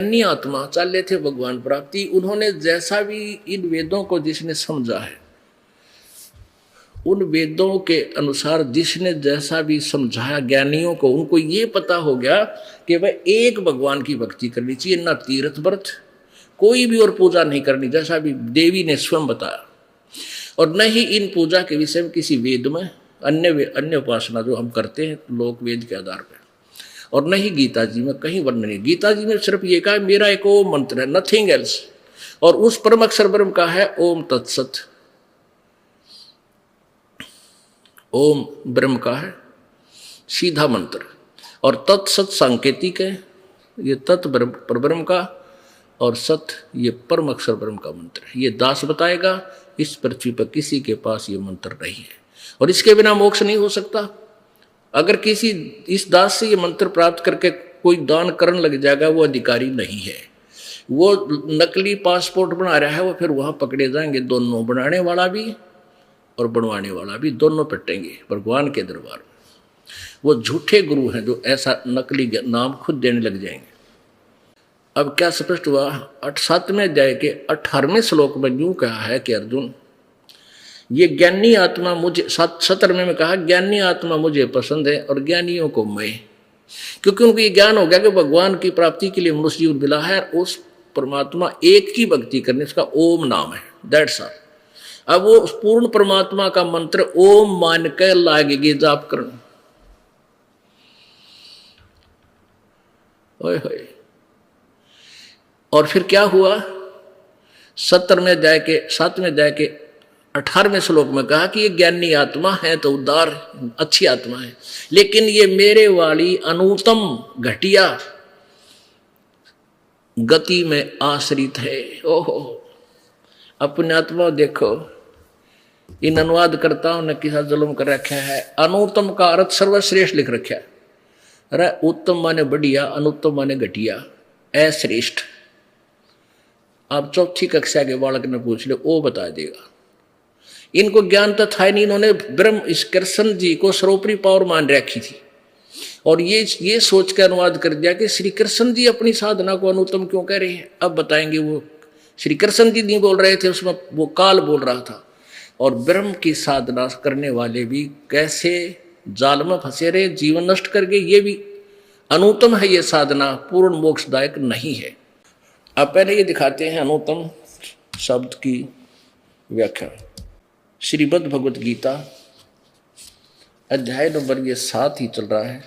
अन्य आत्मा चाले थे भगवान प्राप्ति। उन्होंने जैसा भी इन वेदों को जिसने समझा है, उन वेदों के अनुसार जिसने जैसा भी समझाया ज्ञानियों को, उनको ये पता हो गया कि वह एक भगवान की भक्ति करनी चाहिए, ना तीर्थ व्रत कोई भी और पूजा नहीं करनी, जैसा भी देवी ने स्वयं बताया। और न ही इन पूजा के विषय में किसी वेद में अन्य उपासना जो हम करते हैं लोक वेद के आधार पर, और न ही गीता जी में कहीं वर्णन नहीं। गीता जी में सिर्फ ये कहा मेरा एक ओम मंत्र है, नथिंग एल्स, और उस परम अक्षर ब्रह्म का है ओम तत्सत। ओम ब्रह्म का है सीधा मंत्र, और तत्सत सांकेतिक है, ये तत् ब्रह्म का, और सत ये परम अक्षर ब्रह्म का मंत्र है। ये दास बताएगा, इस पृथ्वी पर किसी के पास ये मंत्र नहीं है, और इसके बिना मोक्ष नहीं हो सकता। अगर किसी इस दास से ये मंत्र प्राप्त करके कोई दान करने लग जाएगा, वो अधिकारी नहीं है, वो नकली पासपोर्ट बना रहा है, वो फिर वहां पकड़े जाएंगे। दोनों, बनाने वाला भी और बनवाने वाला भी, दोनों पिटेंगे भगवान के दरबार में। वो झूठे गुरु हैं जो ऐसा नकली नाम खुद देने लग जाएंगे। अब क्या स्पष्ट हुआ? 7वें अध्याय के 18वें श्लोक में यूं कहा है कि अर्जुन, ये ज्ञानी आत्मा मुझे, 17वें में कहा ज्ञानी आत्मा मुझे पसंद है और ज्ञानियों को मैं, क्योंकि उनको ये ज्ञान हो गया कि भगवान की प्राप्ति के लिए मनुष्य जीवन मिला है, उस परमात्मा एक की भक्ति करने, उसका ओम नाम है, दैट्स ऑल। अब वो उस पूर्ण परमात्मा का मंत्र ओम मान कर लागेगी जाप करना। ओए होए। और फिर क्या हुआ? 7वें अध्याय के 18वें श्लोक में कहा कि ये ज्ञानी आत्मा है तो उदार अच्छी आत्मा है, लेकिन ये मेरे वाली अनुत्तम घटिया गति में आश्रित है। ओहो, अपने आत्मा देखो, इन अनुवादकर्ताओं ने किसा जुल्म कर रखा है। अनुत्तम का अर्थ सर्वश्रेष्ठ लिख रखा है। अरे उत्तम माने बढ़िया, अनुत्तम माने घटिया, अश्रेष्ठ। आप 4ठी कक्षा के बालक ने पूछ ले, वो बता देगा। इनको ज्ञान तो था ही नहीं, इन्होंने ब्रह्म इस कृष्ण जी को सर्वोपरि पावर मान रखी थी, और ये सोच कर अनुवाद कर दिया कि श्री कृष्ण जी अपनी साधना को अनुत्तम क्यों कह रहे हैं। अब बताएंगे, वो श्री कृष्ण जी नहीं बोल रहे थे, उसमें वो काल बोल रहा था। और ब्रह्म की साधना करने वाले भी कैसे जाल में फंसे रहे, जीवन नष्ट करके। ये भी अनुत्तम है, ये साधना पूर्ण मोक्षदायक नहीं है। अब पहले ये दिखाते हैं अनुत्तम शब्द की व्याख्या। श्रीमद् भगवत गीता अध्याय नंबर ये 7 ही चल रहा है,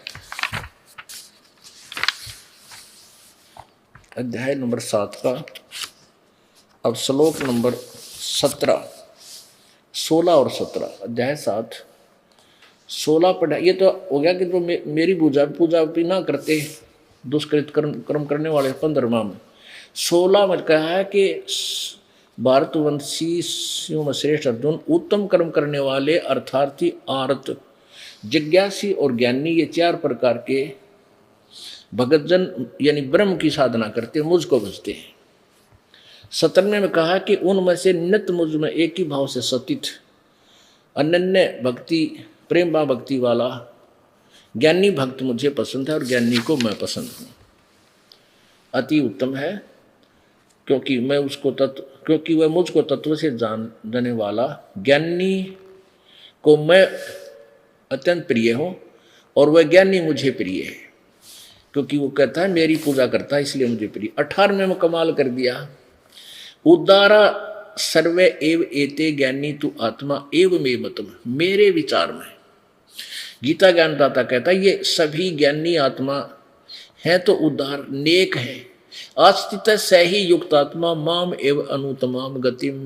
अध्याय नंबर 7 का। अब श्लोक नंबर 17, 16 और 17, अध्याय 7 16 पढ़ा। ये तो हो गया कि जो मेरी पूजा भी ना करते दुष्कृत कर्म करने वाले 15वां में। 16 में कहा है कि भारतवंशी श्रेष्ठ अर्जुन, उत्तम कर्म करने वाले अर्थार्थी, आर्त, जिज्ञासी और ज्ञानी, ये 4 प्रकार के भगतजन यानी ब्रह्म की साधना करते मुझको भजते हैं। 17वें में कहा कि उनमें से नित्य मुझ में एक ही भाव से सतित अनन्य भक्ति, प्रेम भाव भक्ति वाला ज्ञानी भक्त मुझे पसंद है, और ज्ञानी को मैं पसंद हूँ। अति उत्तम है, क्योंकि वह मुझको तत्व से जानने वाला ज्ञानी को मैं अत्यंत प्रिय हूँ, और वह ज्ञानी मुझे प्रिय है, क्योंकि वो कहता है मेरी पूजा करता है इसलिए मुझे प्रिय। 18वें में कमाल कर दिया, उदारा सर्वे एव एते ज्ञानी तु आत्मा एव मे मतम। मेरे विचार में गीता ज्ञानदाता कहता है ये सभी ज्ञानी आत्मा है तो उदार नेक है। आस्तित सही युक्त आत्मा माम एव अनुतमाम गतिम।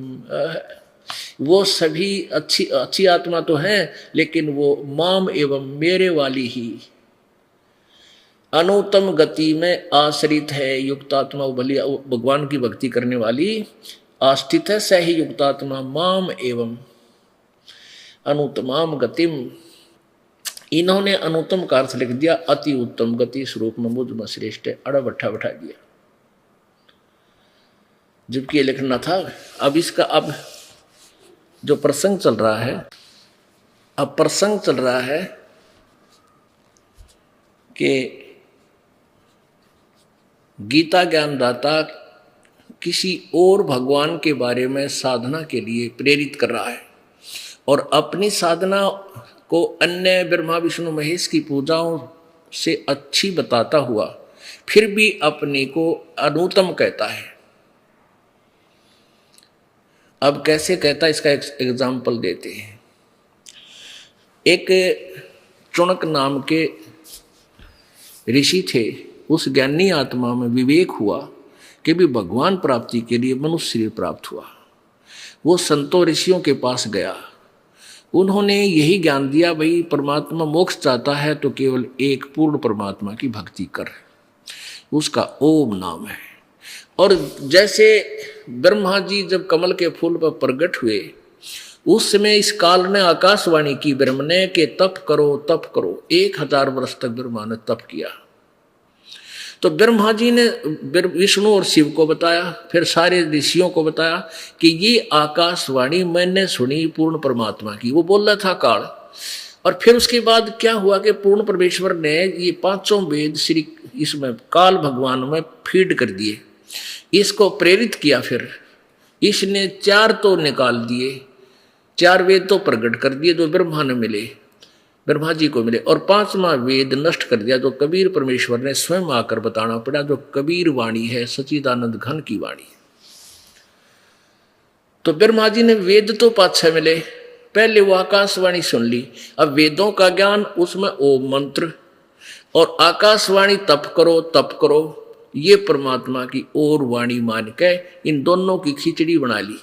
वो सभी अच्छी आत्मा तो है, लेकिन वो माम एवं मेरे वाली ही अनुत्तम गति में आश्रित है। युक्तात्मा भली भगवान की भक्ति करने वाली आस्थित है, सही युक्तात्मा माम एवं अनुत्तमाम गतिम। इन्होंने अनुत्तम का अर्थ लिख दिया अति उत्तम गति स्वरूप में मुझ में श्रेष्ठ है, अड़ा बट्ठा बैठा दिया, जबकि ये लिखना था। अब इसका अब जो प्रसंग चल रहा है, अब प्रसंग चल रहा है कि गीता ज्ञानदाता किसी और भगवान के बारे में साधना के लिए प्रेरित कर रहा है और अपनी साधना को अन्य ब्रह्मा विष्णु महेश की पूजाओं से अच्छी बताता हुआ फिर भी अपने को अनुत्तम कहता है। अब कैसे कहता है, इसका एक एग्जाम्पल देते हैं। एक चुनक नाम के ऋषि थे, उस ज्ञानी आत्मा में विवेक हुआ कि भी भगवान प्राप्ति के लिए मनुष्य शरीर प्राप्त हुआ। वो संतों ऋषियों के पास गया, उन्होंने यही ज्ञान दिया, भाई परमात्मा मोक्ष चाहता है तो केवल एक पूर्ण परमात्मा की भक्ति कर, उसका ओम नाम है। और जैसे ब्रह्मा जी जब कमल के फूल पर प्रकट हुए, उस समय इस काल ने आकाशवाणी की ब्रह्म ने कि तप करो तप करो। 1000 वर्ष तक ब्रह्मा ने तप किया। तो ब्रह्मा जी ने विष्णु और शिव को बताया, फिर सारे ऋषियों को बताया कि ये आकाशवाणी मैंने सुनी पूर्ण परमात्मा की। वो बोल रहा था काल। और फिर उसके बाद क्या हुआ कि पूर्ण परमेश्वर ने ये 5 वेद श्री इसमें काल भगवान में फीड कर दिए, इसको प्रेरित किया। फिर इसने 4 तो निकाल दिए, 4 वेद तो प्रकट कर दिए जो ब्रह्मा ने मिले, ब्रह्मा जी को मिले, और 5वां वेद नष्ट कर दिया जो कबीर परमेश्वर ने स्वयं आकर बताना पड़ा, जो कबीर वाणी है, सच्चिदानंद घन की वाणी। तो ब्रह्मा जी ने वेद तो 5-6 मिले, पहले वो आकाशवाणी सुन ली। अब वेदों का ज्ञान, उसमें ओम मंत्र और आकाशवाणी तप करो, ये परमात्मा की और वाणी मान के इन दोनों की खिचड़ी बना ली।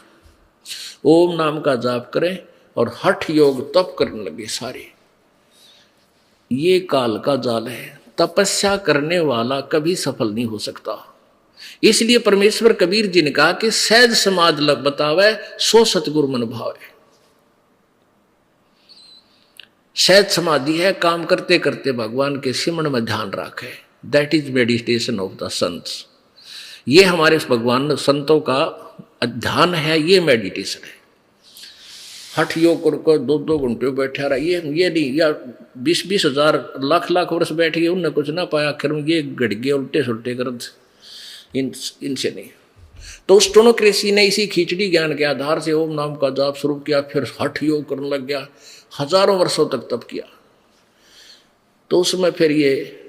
ओम नाम का जाप करें और हठ योग तप करने लगे सारे। ये काल का जाल है, तपस्या करने वाला कभी सफल नहीं हो सकता। इसलिए परमेश्वर कबीर जी ने कहा कि सहज समाज लग बतावे, सो सतगुरु मन भावे। सहज समाधि है, काम करते करते भगवान के सिमरण में ध्यान रखे, that is meditation of the saints. ये हमारे भगवान संतों का ध्यान है, ये मेडिटेशन है। हठ योग करके 2-2 घंटे बैठा रहा, ये नहीं, या 20-20 हजार लाख वर्ष बैठ गए, उनने कुछ ना पाया, आखिर में ये गड़गे उल्टे सुलटे कर इनसे नहीं। तो उस टोनोक्रेसी ने इसी खिचड़ी ज्ञान के आधार से ओम नाम का जाप शुरू किया, फिर हठ योग करने लग गया, हजारों वर्षों तक तप किया। तो उसमें फिर ये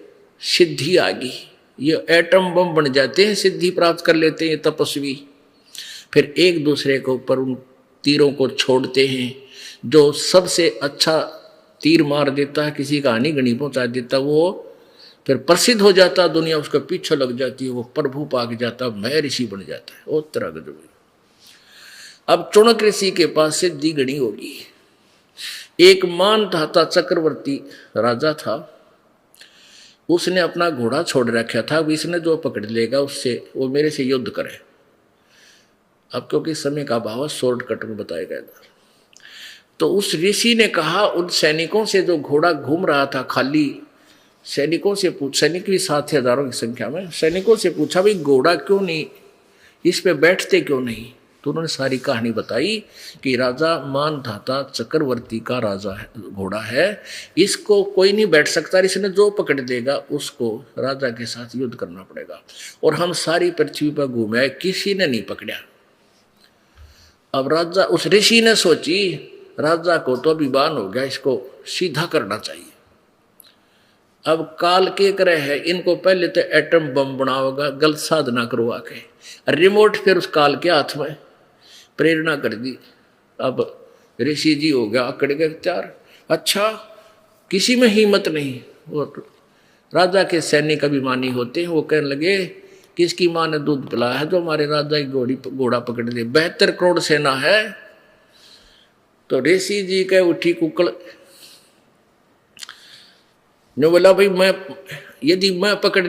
सिद्धि आ गई, ये एटम बम बन जाते हैं, सिद्धि प्राप्त कर लेते हैं तपस्वी। फिर एक दूसरे के ऊपर उन तीरों को छोड़ते हैं, जो सबसे अच्छा तीर मार देता है, किसी का हानि गणी पहुंचा देता, वो फिर प्रसिद्ध हो जाता, दुनिया उसका पीछे लग जाती है, वो प्रभु पाक जाता, मैं ऋषि बन जाता है। वो तरह का जो अब चुनक ऋषि के पास सिद्धि गणी होगी। एक मान था चक्रवर्ती राजा था, उसने अपना घोड़ा छोड़ रखा था, इसने जो पकड़ लेगा उससे वो मेरे से युद्ध करे। अब क्योंकि समय का अभाव, शॉर्टकट में बताया गया था। तो उस ऋषि ने कहा उन सैनिकों से, जो घोड़ा घूम रहा था खाली, सैनिकों से सैनिक भी 7 हजारों की संख्या में, सैनिकों से पूछा भाई घोड़ा क्यों नहीं, इस पे बैठते क्यों नहीं? तो उन्होंने सारी कहानी बताई कि राजा मानधाता चक्रवर्ती का राजा है, घोड़ा है, इसको कोई नहीं बैठ सकता, इसने जो पकड़ देगा उसको राजा के साथ युद्ध करना पड़ेगा। और हम सारी पृथ्वी पर घूमे, किसी ने नहीं पकड़ा। अब राजा, उस ऋषि ने सोची राजा को तो अभिमान हो गया, इसको सीधा करना चाहिए। अब काल के करे है, इनको पहले तो एटम बम बनाओगा, गलत साधना करवा के, रिमोट फिर उस काल के हाथ में, प्रेरणा कर दी। अब ऋषि जी हो गया अकड़ गए तैयार। अच्छा, किसी में हिम्मत नहीं। वो राजा के सैनिक अभिमानी होते हैं, वो कहने लगे किसकी माँ ने दूध पिलाया है जो हमारे राजा की घोड़ा पकड़ दे, 72 करोड़ सेना है। तो ऋषि जी के उठी कुकड़ ने बोला भाई यदि मैं पकड़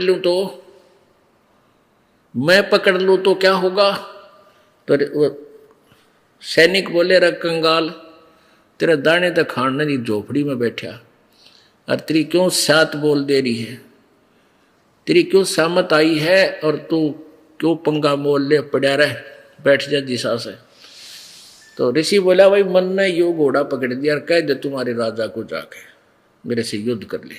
लूं तो क्या होगा? तो सैनिक बोले रे कंगाल, तेरे दाने तक खाने की झोपड़ी में बैठा, और तेरी क्यों सात बोल दे रही है, तेरी क्यों सहमत आई है, और तू क्यों पंगा मोल ले पड़ा रह, बैठ जा दिशा से। तो ऋषि बोला भाई मन ने यो घोड़ा पकड़ दिया और कह दे तुम्हारे राजा को जाके मेरे से युद्ध कर ले।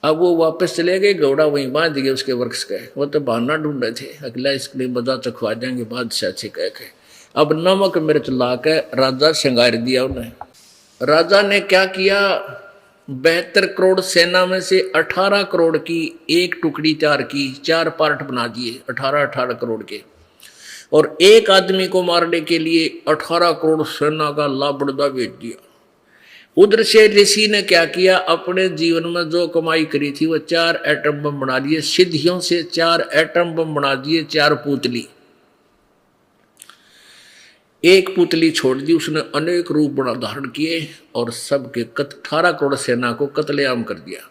अब वो वापस चले गए, घोड़ा वहीं बांध दिए उसके वृक्ष के। वो तो बहाना ढूंढे थे, अगला इसके लिए बजा चखवा देंगे बादशाह से कह के। अब नमक मिर्च ला के राजा श्रृंगार दिया उन्हें। राजा ने क्या किया, 72 करोड़ सेना में से 18 करोड़ की एक टुकड़ी तैयार की, 4 पार्ट बना दिए 18 करोड़ के, और एक आदमी को मारने के लिए 18 करोड़ सेना का लाबड़दा भेज दिया। उधर से ऋषि ने क्या किया, अपने जीवन में जो कमाई करी थी वो 4 एटम बम बना दिए, सिद्धियों से 4 एटम बम बना दिए, 4 पुतली। एक पुतली छोड़ दी, उसने अनेक रूप बना धारण किए और सबके 18 करोड़ सेना को कत्लेआम कर दिया।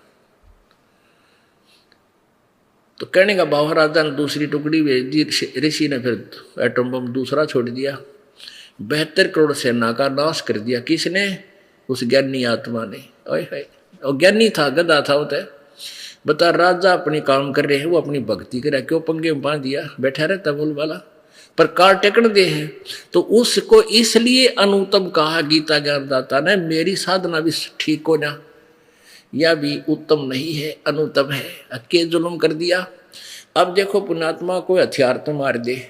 तो कहने का भाव, राजा ने दूसरी टुकड़ी भेज दी, ऋषि ने फिर एटम बम दूसरा छोड़ दिया, 72 करोड़ सेना का नाश कर दिया। किसने? उस ज्ञानी आत्मा ने। और ज्ञानी था, गधा था होता है। बता, राजा अपनी काम कर रहे हैं, वो अपनी भक्ति कर रहा है, क्यों पंगे में बांध दिया, बैठा रहता बोल वाला, पर कार टेकन दे है। तो उसको इसलिए अनुत्तम कहा गीता ज्ञानदाता ने, मेरी साधना भी ठीक हो ना, यह भी उत्तम नहीं है, अनुत्तम है, अके जुल्म कर दिया। अब देखो, पुण्यात्मा कोई हथियार तो मार दे,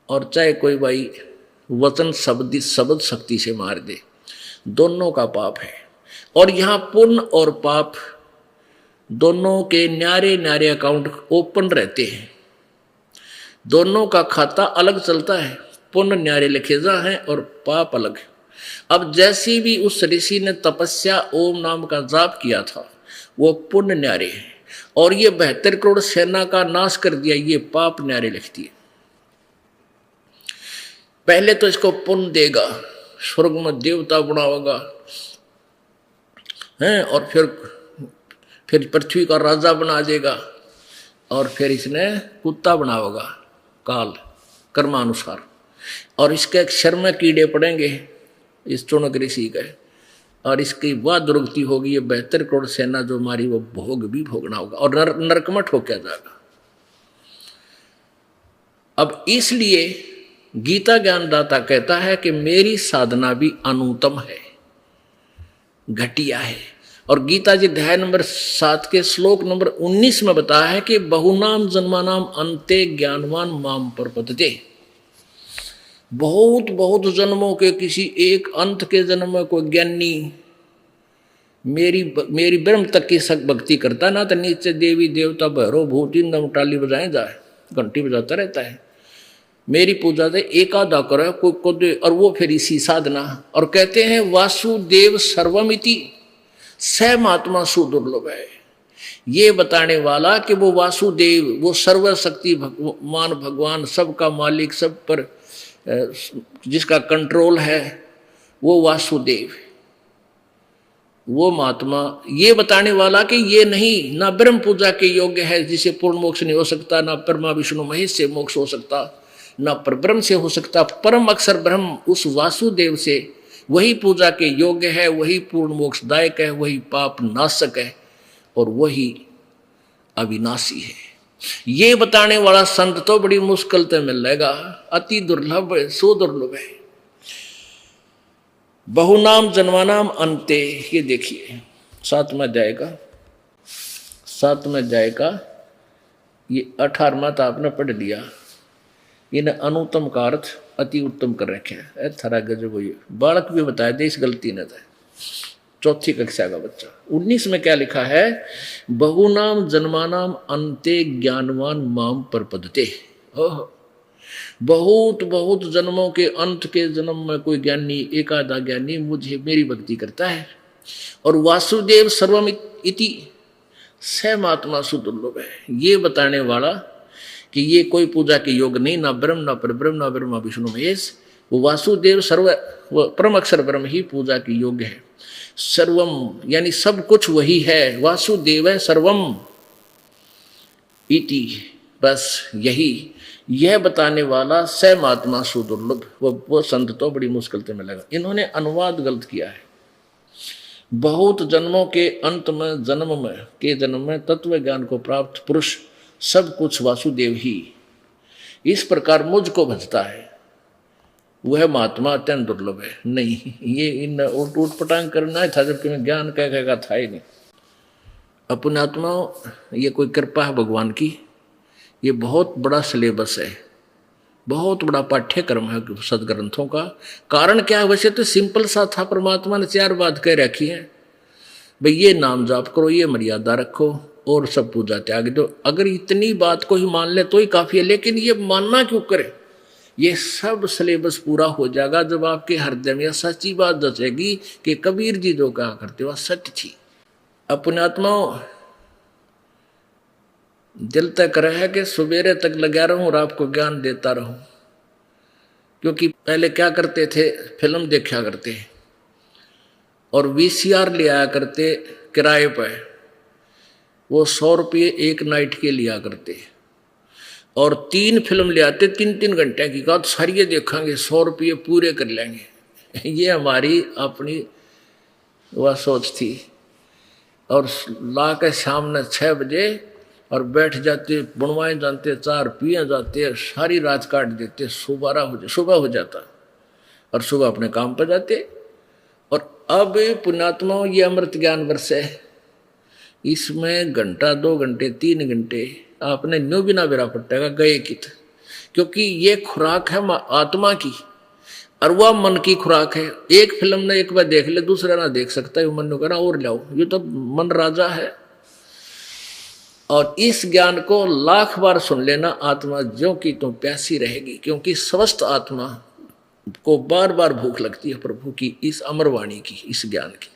और चाहे कोई भाई वचन शब्द शक्ति से मार दे, दोनों का पाप है। और यहाँ पुण्य और पाप दोनों के न्यारे न्यारे अकाउंट ओपन रहते हैं, दोनों का खाता अलग चलता है, पुण्य न्यारे लिखे जा हैं और पाप अलग। अब जैसी भी उस ऋषि ने तपस्या ओम नाम का जाप किया था, वो पुण्य न्यारे है, और ये 72 करोड़ सेना का नाश कर दिया, ये पाप न्यारे लिखती है। पहले तो इसको पुण्य देगा, स्वर्ग में देवता बनाओगा हैं, और फिर पृथ्वी का राजा बना देगा, और फिर इसने कुत्ता बनाओगा काल कर्मानुसार, और इसके अक्षर में कीड़े पड़ेंगे इस चुनक ऋषि के, और इसकी वह दुर्गति होगी, ये 72 करोड़ सेना जो मारी वो भोग भी भोगना होगा, और नरक में ठोका जाएगा। अब इसलिए गीता ज्ञानदाता कहता है कि मेरी साधना भी अनुत्तम है, घटिया है। और गीता जी अध्याय नंबर 7 के श्लोक नंबर 19 में बताया है कि बहुनाम जन्मानाम अंते ज्ञानवान माम प्रपद्यते। बहुत बहुत जन्मों के किसी एक अंत के जन्म में कोई ज्ञानी मेरी ब्रह्म तक की सक भक्ति करता ना, तो नीचे देवी देवता भैरो भूति नमटाली बजाए जाए, घंटी बजाता रहता है, मेरी पूजा दे एकादा करे को दे, और वो फिर इसी साधना। और कहते हैं वासुदेव सर्वमिति स महात्मा सुदुर्लभ है। ये बताने वाला कि वो वासुदेव, वो सर्वशक्ति भगवान, सबका मालिक, सब पर जिसका कंट्रोल है, वो वासुदेव, वो महात्मा, ये बताने वाला कि ये नहीं, ना ब्रह्म पूजा के योग्य है जिसे पूर्ण मोक्ष नहीं हो सकता, ना ब्रह्मा विष्णु महेश से मोक्ष हो सकता, ना परब्रह्म से हो सकता। परम अक्षर ब्रह्म उस वासुदेव से, वही पूजा के योग्य है, वही पूर्ण मोक्षदायक है, वही पाप नाशक है, और वही अविनाशी है। ये बताने वाला संत तो बड़ी मुश्किल से मिलेगा, अति दुर्लभ है, सुदुर्लभ है। बहुनाम जन्मानाम अंते, ये देखिए 7वां अध्याय का ये 18वां तो आपने पढ़ लिया। इन्हें अनुत्तम का अर्थ अति उत्तम कर रखे हैं, थरा गजब। ये बालक भी बताया दे, इस गलती ने था, 4ठी कक्षा का बच्चा। 19 में क्या लिखा है, बहुनाम जन्मानाम अंते ज्ञानवान माम प्रपद्यते। ओह, बहुत बहुत जन्मों के अंत के जन्म में कोई ज्ञानी, एकादा ज्ञानी मुझे मेरी भक्ति करता है। और वासुदेव सर्वम इति स महात्मा सुदुर्लभ है, ये बताने वाला कि ये कोई पूजा के योग नहीं, ना ब्रह्म ना परब्रह्म ना ब्रह्मा विष्णु महेश, वो वासुदेव सर्व परम अक्षर ब्रह्म ही पूजा के योग्य है। सर्वम यानी सब कुछ वही है, वासुदेव है सर्वम इति, बस यही, यह बताने वाला स महात्मा सुदुर्लभ, वो संत तो बड़ी मुश्किल से मिलेगा। इन्होंने अनुवाद गलत किया है। बहुत जन्मों के अंत में जन्म में तत्व ज्ञान को प्राप्त पुरुष सब कुछ वासुदेव ही इस प्रकार मुझको भजता है, वह महात्मा अत्यंत दुर्लभ है। नहीं, ये इन उठ पटांग करना था, जबकि मैं ज्ञान कह था ही नहीं। अपने आत्मा, ये कोई कृपा है भगवान की। ये बहुत बड़ा सिलेबस है, बहुत बड़ा पाठ्यक्रम है सदग्रंथों का। कारण क्या है? वैसे तो सिंपल सा था, परमात्मा ने 4 बात कह रखी है, भाई ये नाम जाप करो, ये मर्यादा रखो और सब पूजा त्याग दो। अगर इतनी बात को ही मान ले तो ही काफी है, लेकिन ये मानना क्यों करे? ये सब सिलेबस पूरा हो जाएगा जब आपके हृदय में सच्ची बात जचेगी कि कबीर जी जो कहा करते वह सत्य थी। अपने आत्माओं, दिल तय करे है कि सवेरे तक लगा रहूं और आपको ज्ञान देता रहूं। क्योंकि पहले क्या करते थे, फिल्म देखा करते और वीसीआर ले आया करते किराए पर, वो 100 रुपये एक नाइट के लिया करते और 3 फिल्म ले आते 3-3 घंटे की। कहा सारी ये देखेंगे, 100 रुपये पूरे कर लेंगे। ये हमारी अपनी वह सोच थी। और ला के शाम ने 6 बजे और बैठ जाते, बुनवाए जानते, 4 पिए जाते, सारी रात काट देते, सुबह हो जाता और सुबह अपने काम पर जाते। और अब पुण्यात्माओं, ये अमृत ज्ञान वर्ष है, इसमें घंटा 2 घंटे 3 घंटे आपने न्यू बिना बेरा पट्टेगा गए कित, क्योंकि ये खुराक है आत्मा की और वह मन की खुराक है। एक फिल्म ने एक बार देख ले, दूसरा ना देख सकता है, मन कहना और लाओ, ये तो मन राजा है। और इस ज्ञान को 1,00,000 बार सुन लेना, आत्मा ज्यों की तो प्यासी रहेगी, क्योंकि स्वस्थ आत्मा को बार बार भूख लगती है प्रभु की इस अमरवाणी की, इस ज्ञान की।